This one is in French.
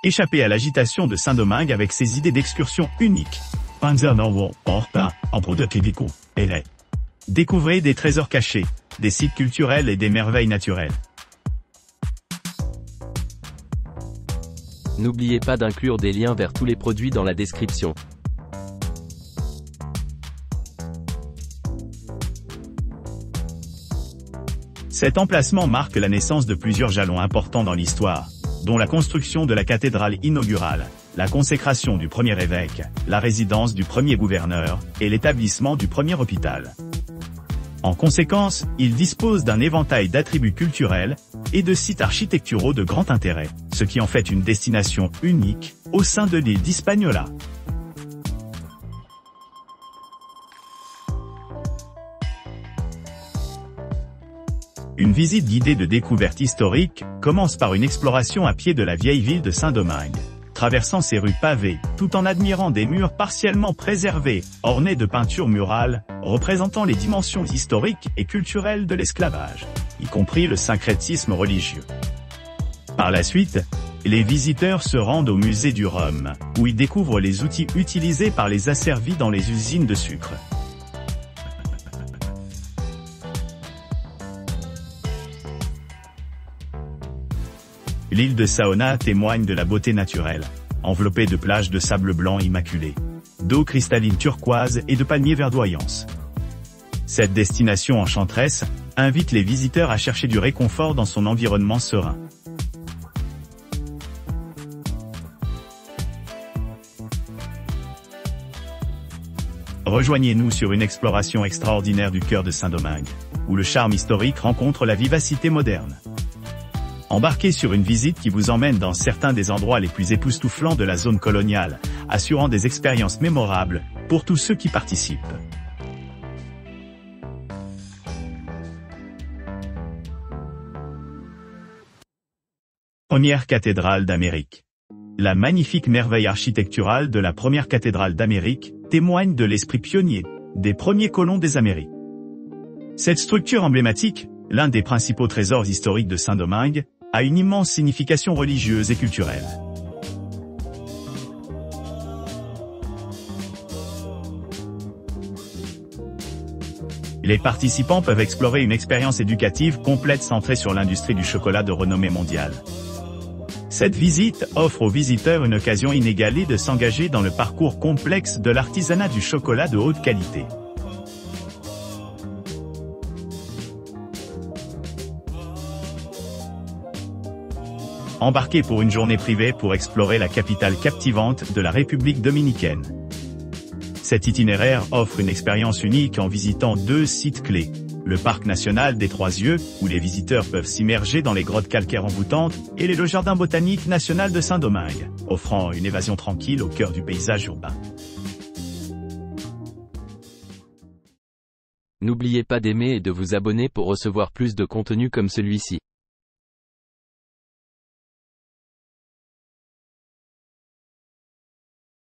Échappez à l'agitation de Saint-Domingue avec ses idées d'excursion uniques. Découvrez des trésors cachés, des sites culturels et des merveilles naturelles. N'oubliez pas d'inclure des liens vers tous les produits dans la description. Cet emplacement marque la naissance de plusieurs jalons importants dans l'histoire, dont la construction de la cathédrale inaugurale, la consécration du premier évêque, la résidence du premier gouverneur, et l'établissement du premier hôpital. En conséquence, il dispose d'un éventail d'attributs culturels et de sites architecturaux de grand intérêt, ce qui en fait une destination unique au sein de l'île d'Hispaniola. Une visite guidée de découverte historique commence par une exploration à pied de la vieille ville de Saint-Domingue, traversant ses rues pavées, tout en admirant des murs partiellement préservés, ornés de peintures murales, représentant les dimensions historiques et culturelles de l'esclavage, y compris le syncrétisme religieux. Par la suite, les visiteurs se rendent au musée du rhum, où ils découvrent les outils utilisés par les asservis dans les usines de sucre. L'île de Saona témoigne de la beauté naturelle, enveloppée de plages de sable blanc immaculé, d'eau cristalline turquoise et de palmiers verdoyants. Cette destination enchanteresse invite les visiteurs à chercher du réconfort dans son environnement serein. Rejoignez-nous sur une exploration extraordinaire du cœur de Saint-Domingue, où le charme historique rencontre la vivacité moderne. Embarquez sur une visite qui vous emmène dans certains des endroits les plus époustouflants de la zone coloniale, assurant des expériences mémorables pour tous ceux qui participent. Première cathédrale d'Amérique. La magnifique merveille architecturale de la première cathédrale d'Amérique témoigne de l'esprit pionnier des premiers colons des Amériques. Cette structure emblématique, l'un des principaux trésors historiques de Saint-Domingue, a une immense signification religieuse et culturelle. Les participants peuvent explorer une expérience éducative complète centrée sur l'industrie du chocolat de renommée mondiale. Cette visite offre aux visiteurs une occasion inégalée de s'engager dans le parcours complexe de l'artisanat du chocolat de haute qualité. Embarquez pour une journée privée pour explorer la capitale captivante de la République dominicaine. Cet itinéraire offre une expérience unique en visitant deux sites clés. Le parc national des Trois Yeux, où les visiteurs peuvent s'immerger dans les grottes calcaires envoûtantes, et le jardin botanique national de Saint-Domingue, offrant une évasion tranquille au cœur du paysage urbain. N'oubliez pas d'aimer et de vous abonner pour recevoir plus de contenu comme celui-ci.